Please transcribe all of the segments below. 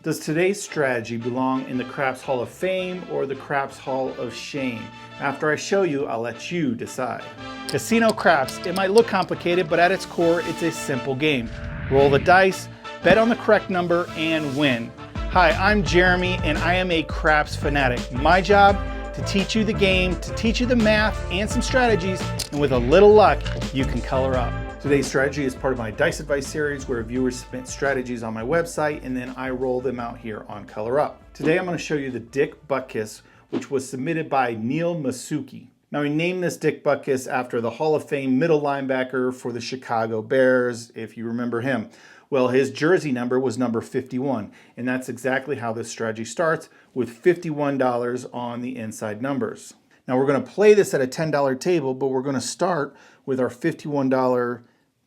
Does today's strategy belong in the Craps Hall of Fame or the Craps Hall of Shame? After I show you, I'll let you decide. Casino craps, it might look complicated, but at its core, it's a simple game. Roll the dice, bet on the correct number, and win. Hi, I'm Jeremy, and I am a craps fanatic. My job, to teach you the game, to teach you the math and some strategies, and with a little luck, you can color up. Today's strategy is part of my Dice Advice series where viewers submit strategies on my website and then I roll them out here on Color Up. Today I'm going to show you the Dick Butkus, which was submitted by Neil Masuki. Now we named this Dick Butkus after the Hall of Fame middle linebacker for the Chicago Bears, if you remember him. Well, his jersey number was number 51, and that's exactly how this strategy starts, with $51 on the inside numbers. Now we're going to play this at a $10 table, but we're going to start with our $51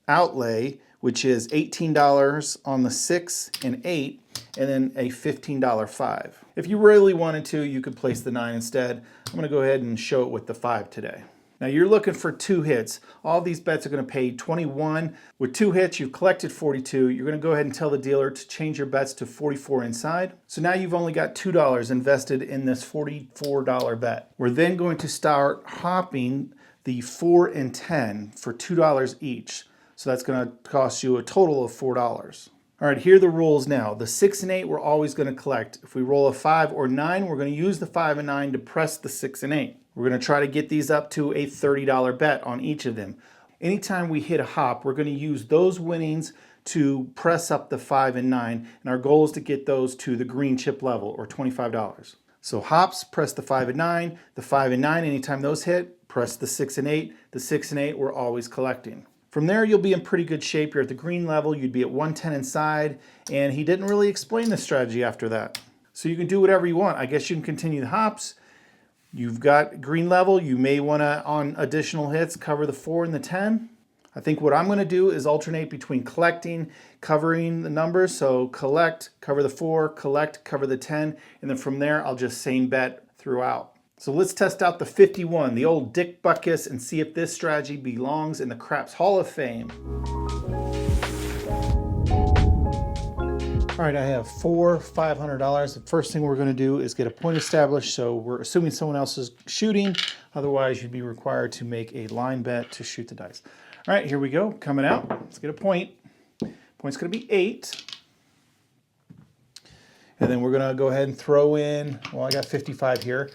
outlay, which is $18 on the 6 and 8, and then a $15 5. If you really wanted to, you could place the 9 instead. I'm going to go ahead and show it with the 5 today. Now you're looking for 2 hits. All these bets are going to pay 21. With 2 hits, you've collected 42. You're going to go ahead and tell the dealer to change your bets to 44 inside. So now you've only got $2 invested in this $44 bet. We're then going to start hopping the 4 and 10 for $2 each. So that's going to cost you a total of $4. All right, here are the rules now. The 6 and 8 we're always going to collect. If we roll a 5 or 9, we're going to use the 5 and 9 to press the 6 and 8. We're going to try to get these up to a $30 bet on each of them. Anytime we hit a hop, we're going to use those winnings to press up the 5 and 9, and our goal is to get those to the green chip level, or $25. So hops, press the 5 and 9, the 5 and 9, anytime those hit, press the 6 and 8. The 6 and 8 we're always collecting. From there, you'll be in pretty good shape. You're at the green level, you'd be at 110 inside, and he didn't really explain the strategy after that. So you can do whatever you want. I guess you can continue the hops. You've got green level. You may want to, on additional hits, cover the 4 and the 10. I think what I'm going to do is alternate between collecting, covering the numbers. So collect, cover the 4, collect, cover the 10, and then from there, I'll just same bet throughout. So let's test out the 51, the old Dick Butkus, and see if this strategy belongs in the Craps Hall of Fame. All right, I have 4 $500. The first thing we're going to do is get a point established. So we're assuming someone else is shooting. Otherwise, you'd be required to make a line bet to shoot the dice. All right, here we go. Coming out. Let's get a point. Point's going to be 8. And then we're going to go ahead and throw in, well, I got 55 here.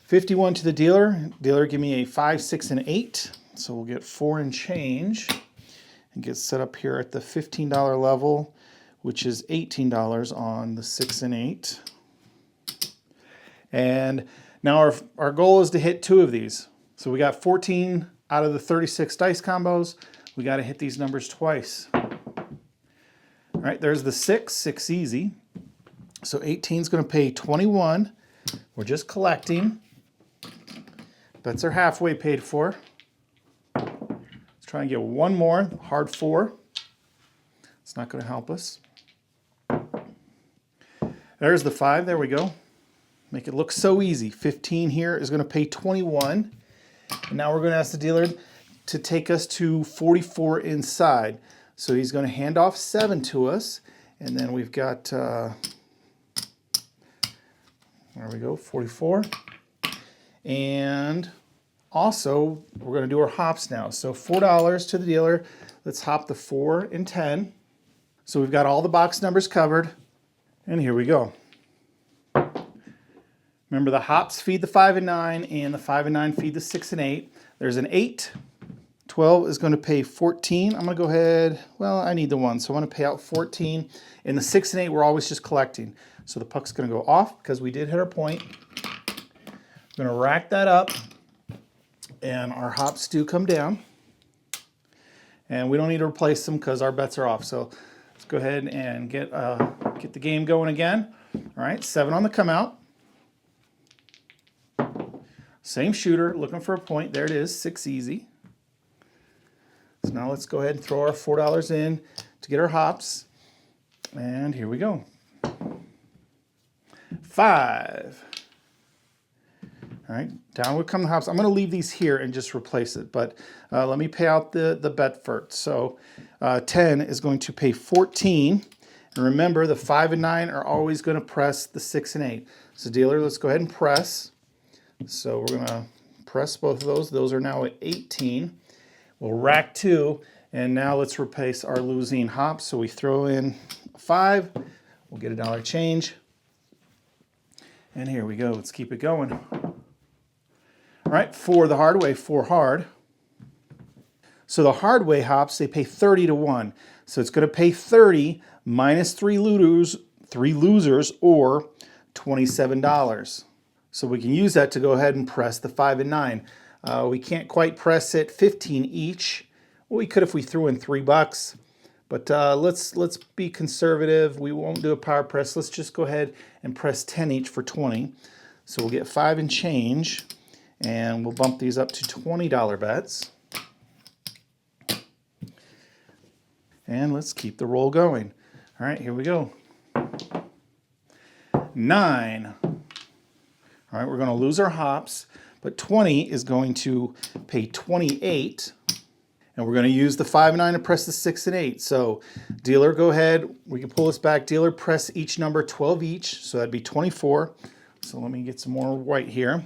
51 to the dealer. Dealer, give me a 5, 6, and 8. So we'll get 4 and change and get set up here at the $15 level, which is $18 on the 6 and 8. And now our goal is to hit 2 of these. So we got 14 out of the 36 dice combos. We got to hit these numbers twice. All right, there's the 6 easy. So 18 is going to pay 21. We're just collecting. Bets are halfway paid for. Let's try and get one more, hard 4. It's not going to help us. There's the 5, there we go. Make it look so easy. 15 here is going to pay 21. And now we're going to ask the dealer to take us to 44 inside. So he's going to hand off 7 to us. And then we've got, there we go, 44. And also, we're going to do our hops now. So $4 to the dealer. Let's hop the 4 and 10. So we've got all the box numbers covered. And here we go. Remember, the hops feed the 5 and 9, and the 5 and 9 feed the 6 and 8. There's an 8. 12 is going to pay 14. I'm going to go ahead, well, I need the 1, so I'm going to pay out 14. And the 6 and 8, we're always just collecting. So the puck's going to go off because we did hit our point. We're going to rack that up, and our hops do come down. And we don't need to replace them because our bets are off. So let's go ahead and get the game going again. All right, 7 on the come out. Same shooter, looking for a point. There it is, 6 easy. So now let's go ahead and throw our $4 in to get our hops. And here we go. 5. All right, down would come the hops. I'm going to leave these here and just replace it, but let me pay out the bet first. So 10 is going to pay 14, And remember, the 5 and 9 are always going to press the 6 and 8. So dealer, let's go ahead and press. So we're going to press both of those. Those are now at 18. We'll rack 2, and now let's replace our losing hops. So we throw in 5. We'll get $1 change. And here we go. Let's keep it going. All right, for the hard way, 4 hard. So the hard way hops, they pay 30 to 1. So it's going to pay 30 minus 3 losers, or $27. So we can use that to go ahead and press the 5 and 9. We can't quite press it 15 each. Well, we could if we threw in $3. But let's be conservative. We won't do a power press. Let's just go ahead and press 10 each for 20. So we'll get 5 and change, and we'll bump these up to $20 bets. And let's keep the roll going. All right, here we go. 9. All right, we're going to lose our hops, but 20 is going to pay 28. And we're going to use the 5 and 9 to press the 6 and 8. So dealer, go ahead. We can pull this back. Dealer, press each number 12 each. So that'd be 24. So let me get some more white here.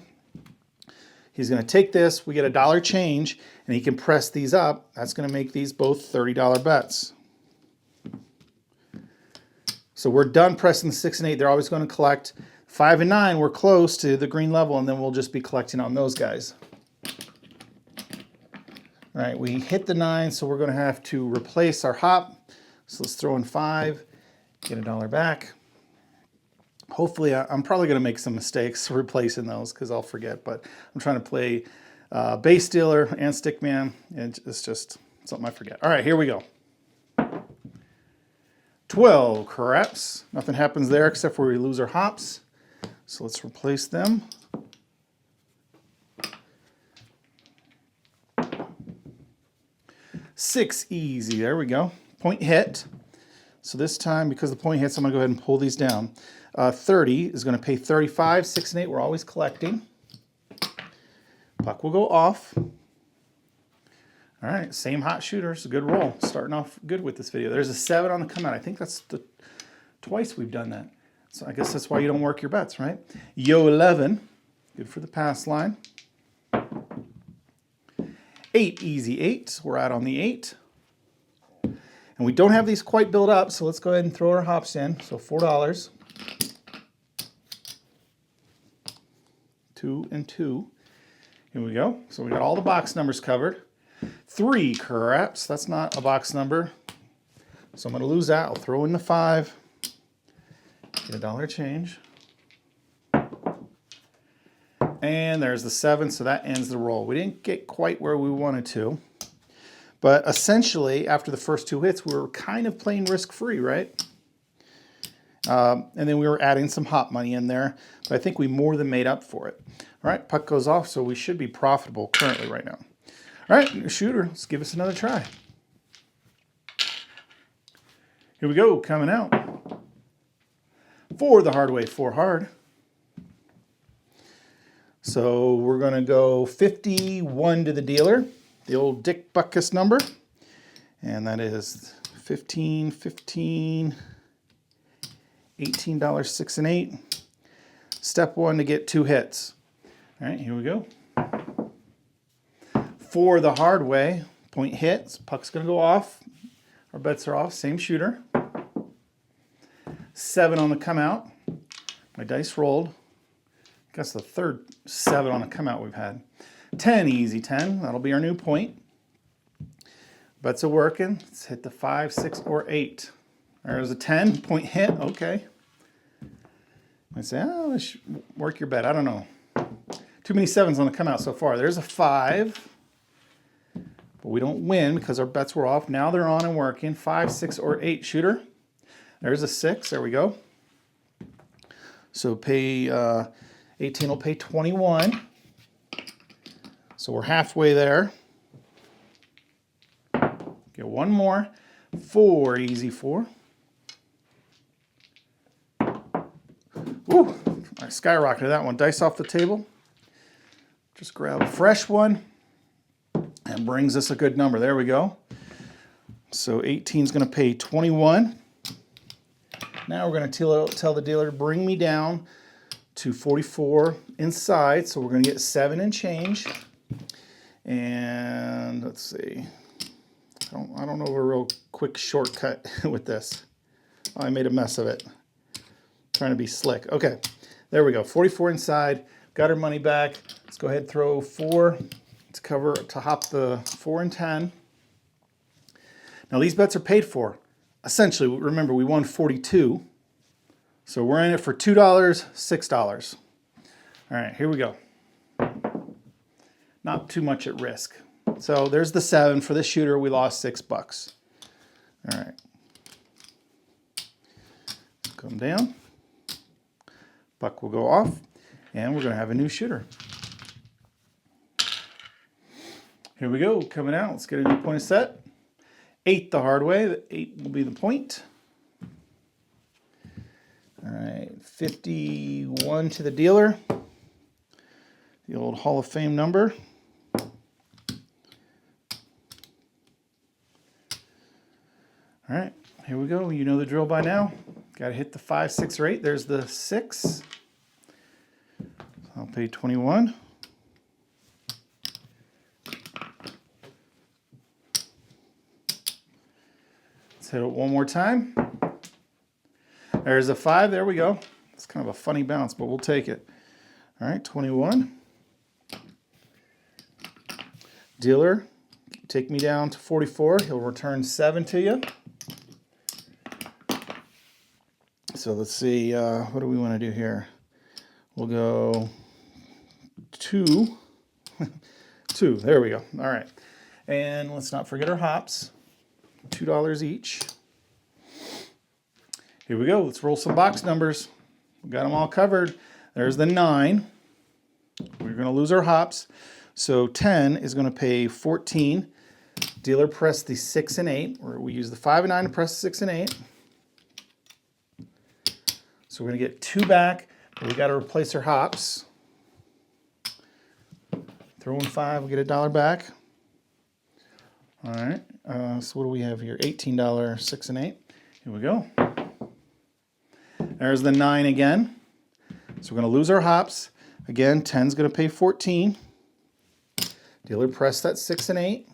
He's going to take this. We get $1 change, and he can press these up. That's going to make these both $30 bets. So we're done pressing the 6 and 8. They're always going to collect. 5 and 9, we're close to the green level, and then we'll just be collecting on those guys. All right, we hit the 9, so we're going to have to replace our hop. So let's throw in 5, get $1 back. Hopefully, I'm probably going to make some mistakes replacing those because I'll forget, but I'm trying to play base dealer and stickman, and it's just something I forget. All right, here we go. 12 craps. Nothing happens there except for we lose our hops. So let's replace them. Six easy. There we go. Point hit. So this time, because the point hits, I'm going to go ahead and pull these down. 30 is going to pay 35. 6 and 8, we're always collecting. Puck will go off. All right, same hot shooters. A good roll. Starting off good with this video. There's a 7 on the come out. I think that's twice we've done that. So I guess that's why you don't work your bets, right? Yo 11. Good for the pass line. 8 easy 8. We're out on the 8. And we don't have these quite built up, so let's go ahead and throw our hops in. So $4. 2 and 2. Here we go. So we got all the box numbers covered. 3 craps. That's not a box number. So I'm going to lose that. I'll throw in the 5. Get $1 change. And there's the 7, so that ends the roll. We didn't get quite where we wanted to. But essentially, after the first 2 hits, we were kind of playing risk-free, right? And then we were adding some hot money in there. But I think we more than made up for it. All right, puck goes off, so we should be profitable currently right now. All right, new shooter, let's give us another try. Here we go, coming out. For the hard way, 4 hard. So we're going to go 51 to the dealer, the old Dick Butkus number. And that is 15, 15, $18, 6 and 8. Step 1 to get 2 hits. All right, here we go. For the hard way, point hits, puck's going to go off. Our bets are off, same shooter. 7 on the come out. My dice rolled. I guess the third 7 on a come out we've had. 10, easy 10. That'll be our new point. Bets are working. Let's hit the 5, 6, or 8. There's a 10 point hit. Okay. I say, oh, let's work your bet. I don't know. Too many 7s on the come out so far. There's a 5. But we don't win because our bets were off. Now they're on and working. 5, 6, or 8 shooter. There's a 6. There we go. So pay 18 will pay 21. So we're halfway there. Get one more. 4, easy 4. Ooh, I skyrocketed that one. Dice off the table. Just grab a fresh one. And brings us a good number. There we go. So 18 is going to pay 21. Now we're going to tell the dealer to bring me down to 44 inside. So we're going to get 7 and change. And let's see. I don't know of a real quick shortcut with this. Oh, I made a mess of it. Trying to be slick. Okay, there we go. 44 inside. Got our money back. Let's go ahead and throw 4 to hop the 4 and 10. Now these bets are paid for. Essentially, remember we won 42. So we're in it for $2, $6. All right, here we go. Not too much at risk. So there's the 7 for this shooter. We lost $6. All right. Come down. Buck will go off, and we're going to have a new shooter. Here we go, coming out. Let's get a new point of set. 8 the hard way. The 8 will be the point. All right, 51 to the dealer. The old Hall of Fame number. All right, here we go. You know the drill by now. Got to hit the 5, 6, or 8. There's the 6. So I'll pay 21. Let's hit it one more time. There's a 5. There we go. It's kind of a funny bounce, but we'll take it. All right, 21. Dealer, take me down to 44. He'll return 7 to you. So let's see, what do we want to do here? We'll go 2. 2, there we go. All right. And let's not forget our hops. $2 each. Here we go. Let's roll some box numbers. We got them all covered. There's the 9. We're going to lose our hops. So 10 is going to pay 14. Dealer press the 6 and 8. Or we use the 5 and 9 to press 6 and 8. So we're going to get 2 back, but we got to replace our hops. Throw in 5, we'll get $1 back. All right, so what do we have here? $18, 6 and 8. Here we go. There's the 9 again. So we're going to lose our hops. Again, 10's going to pay 14. Dealer press that 6 and 8.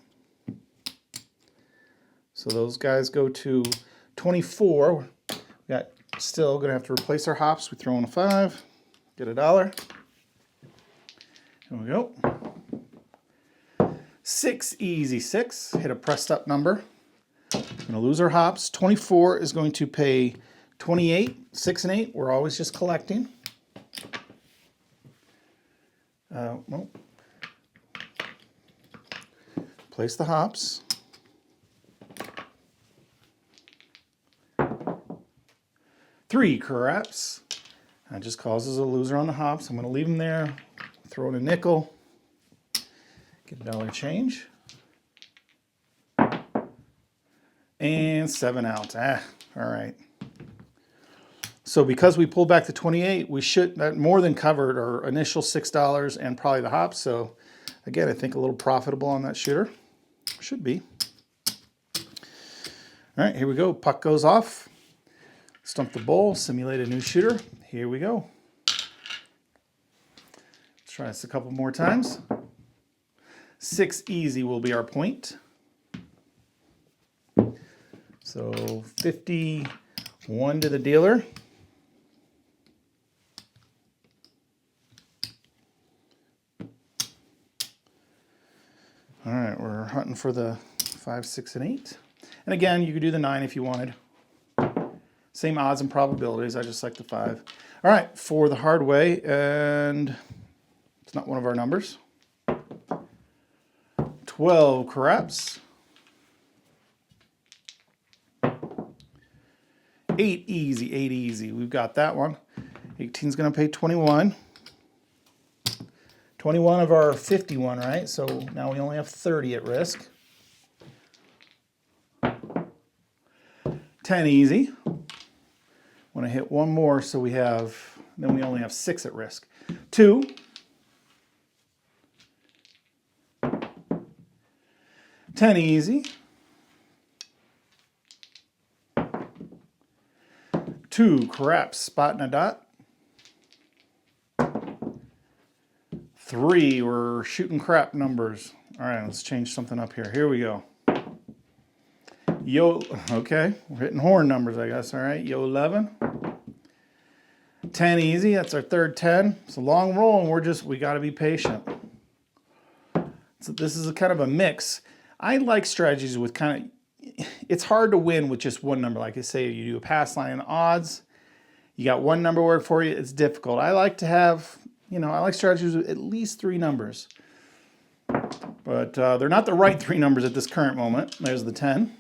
So those guys go to 24. We got still going to have to replace our hops. We throw in a 5, get $1. Here we go. 6, easy 6. Hit a pressed up number. We're going to lose our hops. 24 is going to pay 28. 6 and 8, we're always just collecting. Well, place the hops. Three craps. That just causes a loser on the hops. I'm going to leave them there. Throw in a nickel. Get $1 change. And 7 out. All right. So because we pulled back to 28, we should that more than covered our initial $6 and probably the hops. So again, I think a little profitable on that shooter. Should be. All right, here we go. Puck goes off. Stump the bowl, simulate a new shooter. Here we go. Let's try this a couple more times. 6 easy will be our point. So 51 to the dealer. All right, we're hunting for the 5, 6, and 8. And again, you could do the 9 if you wanted. Same odds and probabilities. I just like the 5. All right, for the hard way, and it's not one of our numbers. 12 craps. 8 easy, 8 easy. We've got that one. 18's going to pay 21. 21 of our 51, right? So now we only have 30 at risk. 10 easy. Want to hit one more, so we have, then we only have 6 at risk. 2. 10 easy. 2, craps, spot and a dot. 3, we're shooting crap numbers. All right, let's change something up here. Here we go. Yo, okay, we're hitting horn numbers, I guess. All right, yo 11. 10 easy, that's our third 10. It's a long roll and we gotta be patient. So this is a kind of a mix. I like strategies with it's hard to win with just one number. Like I say, you do a pass line and odds, you got one number work for you, it's difficult. I like to have, I like strategies with at least 3 numbers. But they're not the right 3 numbers at this current moment. There's the 10.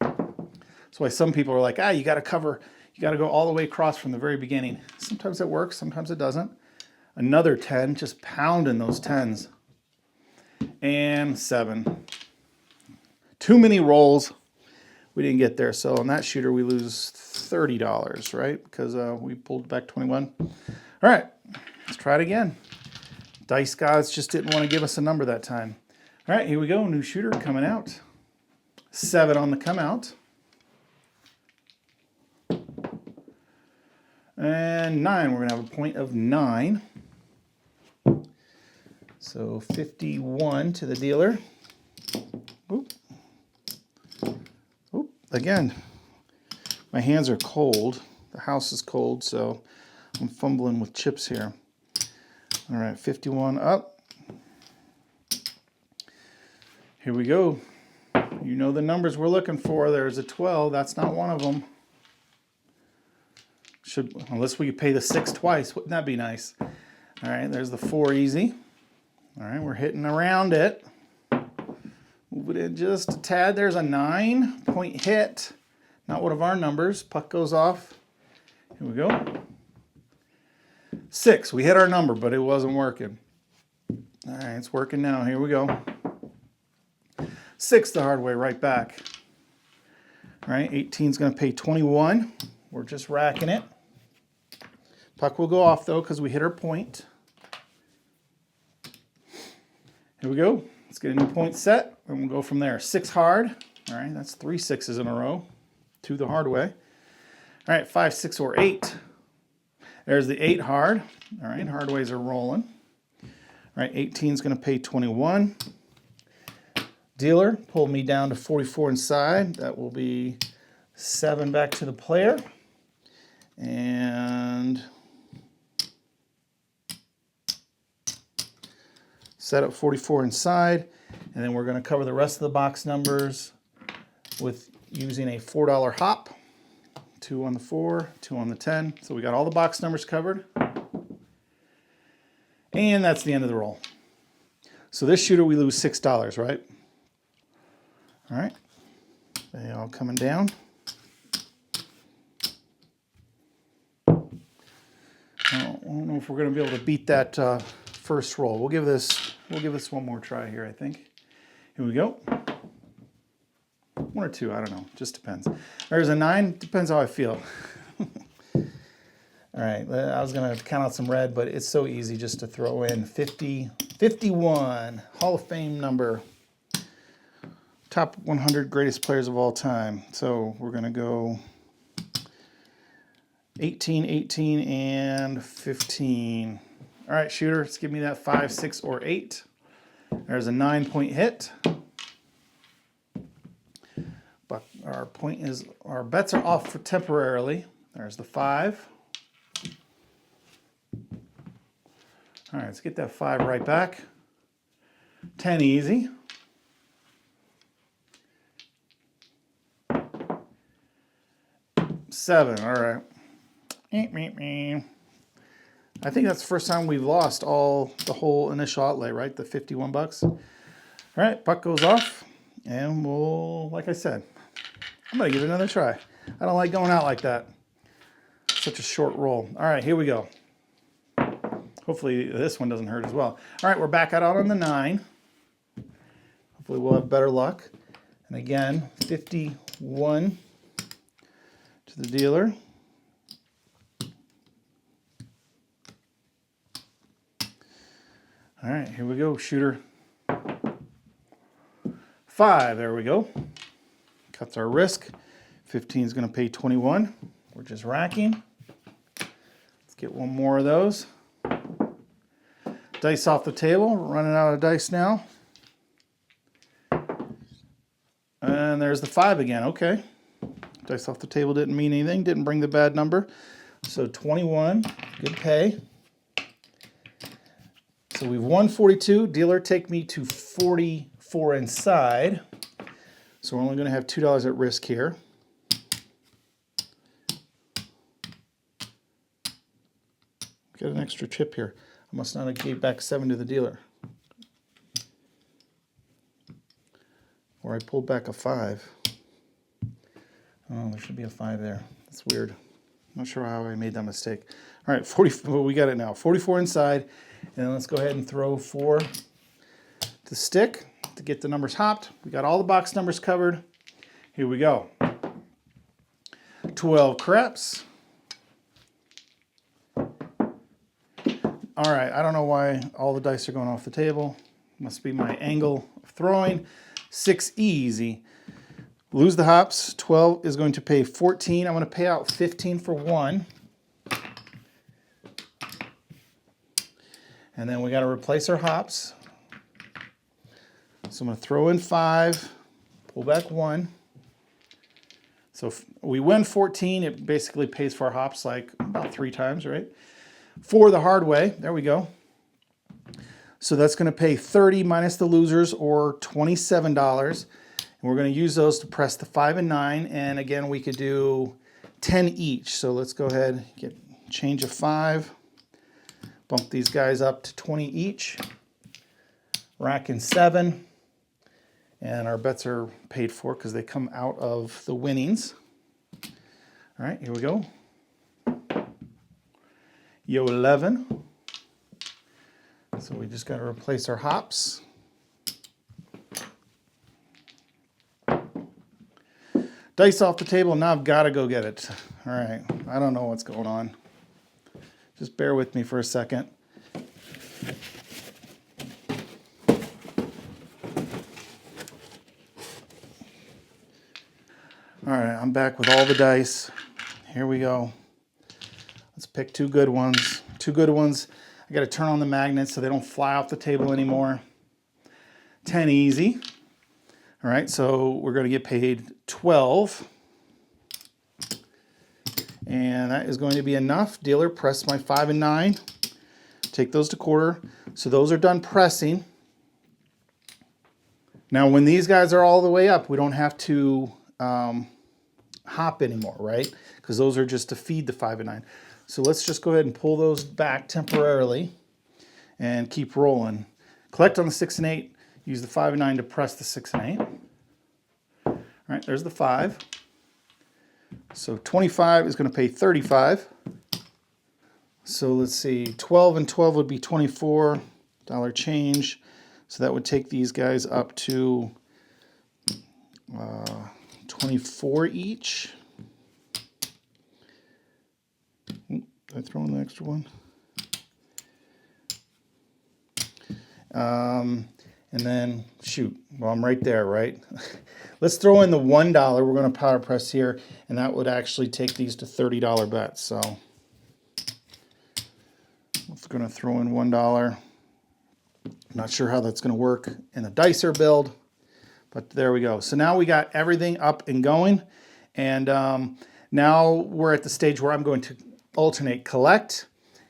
That's why some people are like, you got to go all the way across from the very beginning. Sometimes it works, sometimes it doesn't. Another 10, just pounding those 10s. And 7. Too many rolls. We didn't get there. So on that shooter, we lose $30, right? Because we pulled back 21. All right, let's try it again. Dice gods just didn't want to give us a number that time. All right, here we go. New shooter coming out. 7 on the come out. And 9, we're going to have a point of 9. So 51 to the dealer. Oop. Oop. Again, my hands are cold. The house is cold, so I'm fumbling with chips here. All right, 51 up. Here we go. You know the numbers we're looking for. There's a 12. That's not one of them. Unless we pay the 6 twice. Wouldn't that be nice? All right, there's the 4 easy. All right, we're hitting around it. Move it in just a tad. There's a 9 point hit. Not one of our numbers. Puck goes off. Here we go. 6. We hit our number, but it wasn't working. All right, it's working now. Here we go. 6 the hard way, right back. All right, 18 is going to pay 21. We're just racking it. Puck will go off, though, because we hit our point. Here we go. Let's get a new point set, and we'll go from there. 6 hard. All right, that's 3 6s in a row. 2 the hard way. All right, 5, 6, or 8. There's the 8 hard. All right, hard ways are rolling. All right, 18 is going to pay 21. Dealer pulled me down to 44 inside. That will be 7 back to the player. And set up 44 inside. And then we're going to cover the rest of the box numbers with using a $4 hop. 2 on the 4, 2 on the 10. So we got all the box numbers covered. And that's the end of the roll. So this shooter, we lose $6, right? All right. They all coming down. I don't know if we're going to be able to beat that first roll. We'll give this one more try here, I think. Here we go. 1 or 2, I don't know. Just depends. There's a 9. Depends how I feel. All right, I was going to count out some red, but it's so easy just to throw in 51, Hall of Fame number. Top 100 greatest players of all time. So we're going to go 18, 18, and 15. All right, shooter, let's give me that 5, 6, or 8. There's a 9 point hit. But our bets are off for temporarily. There's the 5. All right, let's get that 5 right back. 10 easy. $7, all right. I think that's the first time we've lost the whole initial outlay, right? The $51. All right, puck goes off, and we'll, like I said, I'm gonna give it another try. I don't like going out like that. Such a short roll. All right, here we go. Hopefully this one doesn't hurt as well. All right, we're back out on the 9. Hopefully we'll have better luck. And again, 51 to the dealer. All right, here we go, shooter. 5, there we go. Cuts our risk. 15 is going to pay 21. We're just racking. Let's get one more of those. Dice off the table. We're running out of dice now. And there's the 5 again. Okay. Dice off the table didn't mean anything. Didn't bring the bad number. So 21. Good pay. So we've won 42. Dealer, take me to 44 inside. So we're only going to have $2 at risk here. Got an extra chip here. I must not have gave back 7 to the dealer. Or I pulled back a 5. Oh, there should be a 5 there. That's weird. Not sure how I made that mistake. All right, 40. Well, we got it now. 44 inside. And then let's go ahead and throw 4 to stick to get the numbers hopped. We got all the box numbers covered. Here we go. 12 craps. All right, I don't know why all the dice are going off the table. Must be my angle of throwing. 6 easy. Lose the hops. 12 is going to pay 14. I'm going to pay out 15 for 1. And then we got to replace our hops. So I'm going to throw in 5, pull back 1. So if we win 14, it basically pays for our hops like about 3 times, right? 4 the hard way. There we go. So that's going to pay 30 minus the losers, or $27. And we're going to use those to press the 5 and 9. And again, we could do 10 each. So let's go ahead, get change of 5. Bump these guys up to 20 each. Rack in 7. And our bets are paid for because they come out of the winnings. All right, here we go. Yo 11. So we just got to replace our hops. Dice off the table. Now I've got to go get it. All right. I don't know what's going on. Just bear with me for a second. All right. I'm back with all the dice. Here we go. Let's pick 2 good ones. 2 good ones. I got to turn on the magnets so they don't fly off the table anymore. 10 easy. All right, so we're going to get paid 12. And that is going to be enough. Dealer, press my 5 and 9. Take those to quarter. So those are done pressing. Now, when these guys are all the way up, we don't have to hop anymore, right? Because those are just to feed the 5 and 9. So let's just go ahead and pull those back temporarily and keep rolling. Collect on the 6 and 8. Use the 5 and 9 to press the 6 and 8. All right, there's the 5. So 25 is going to pay 35. So let's see, 12 and 12 would be $24 change. So that would take these guys up to 24 each. Did I throw in the extra one? And then, shoot, well, I'm right there, right? Let's throw in the $1. We're going to power press here, and that would actually take these to $30 bets. So we're going to throw in $1. Not sure how that's going to work in a dicer build, but there we go. So now we got everything up and going, and now we're at the stage where I'm going to alternate collect,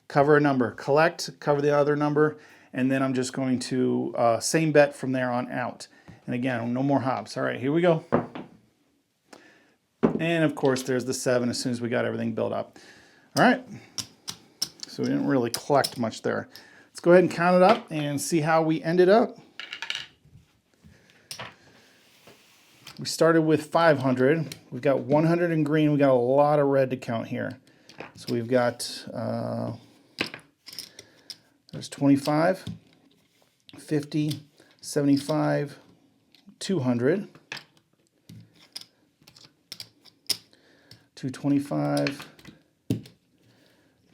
cover a number, collect, cover the other number, and then I'm just going to same bet from there on out. And again, no more hops. All right, here we go. And of course, there's the 7 as soon as we got everything built up. All right, so we didn't really collect much there. Let's go ahead and count it up and see how we ended up. We started with 500. We've got 100 in green. We got a lot of red to count here. So we've got, there's 25, 50, 75, 200, 225,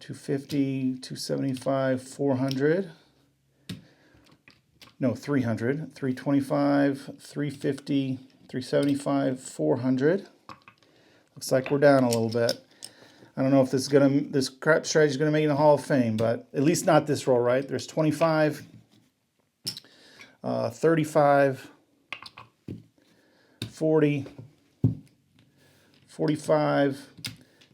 250, 275, 400, no, 300, 325, 350, 375, 400, Looks like we're down a little bit. I don't know if this crap strategy is gonna make it in the Hall of Fame, but at least not this roll, right? There's 25, 35, 40, 45,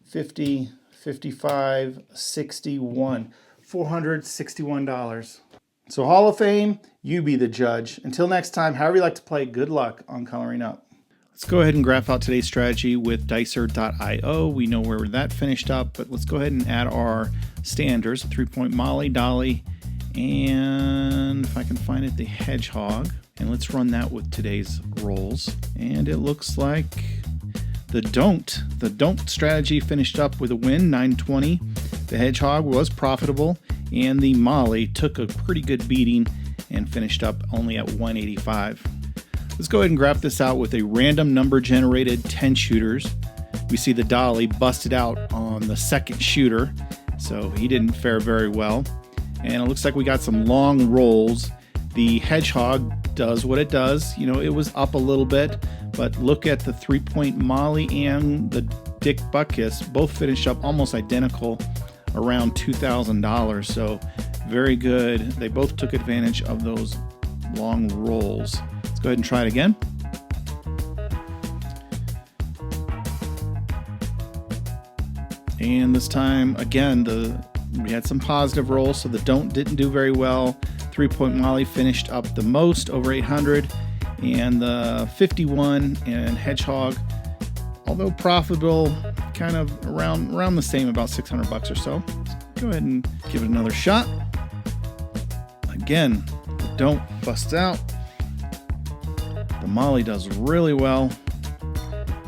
50, 55, 61. $461. So Hall of Fame, you be the judge. Until next time, however you like to play, good luck on coloring up. Let's go ahead and graph out today's strategy with dicer.io. We know where that finished up, but let's go ahead and add our standards, 3-point Molly, Dolly, and if I can find it, the Hedgehog. And let's run that with today's rolls. And it looks like the don't strategy finished up with a win, 920. The Hedgehog was profitable, and the Molly took a pretty good beating and finished up only at 185. Let's go ahead and graph this out with a random number generated 10 shooters. We see the Dolly busted out on the second shooter, so he didn't fare very well. And it looks like we got some long rolls. The Hedgehog does what it does. You know, it was up a little bit, but look at the 3-point Molly and the Dick Buckus, both finished up almost identical, around $2,000. So very good. They both took advantage of those long rolls. Let's go ahead and try it again. And this time, again, we had some positive rolls, so the don't didn't do very well. 3-point Molly finished up the most, over 800, and the 51 and Hedgehog, although profitable, kind of around the same, about 600 bucks or so. Let's go ahead and give it another shot. Again, the don't busts out. The Molly does really well.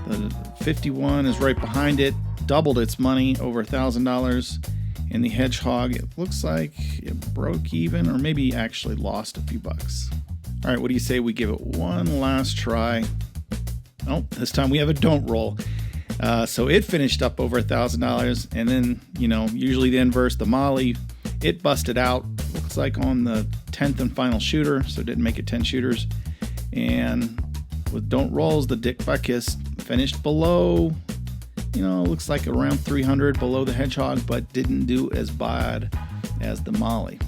The 51 is right behind it, doubled its money, over $1,000. And the Hedgehog, it looks like it broke even, or maybe actually lost a few bucks. All right, what do you say we give it one last try? Oh, this time we have a don't roll. So it finished up over $1,000, and then, you know, usually the inverse, the Molly, it busted out, looks like on the 10th and final shooter, so it didn't make it 10 shooters. And with don't rolls, the Dick Buckus finished below, you know, looks like around 300 below the Hedgehog, but didn't do as bad as the Molly.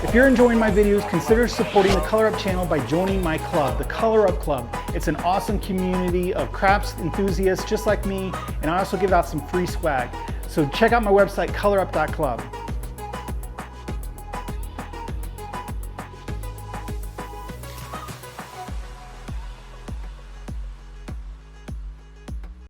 If you're enjoying my videos, consider supporting the Color Up channel by joining my club, the Color Up Club. It's an awesome community of craps enthusiasts just like me, and I also give out some free swag. So check out my website, colorup.club.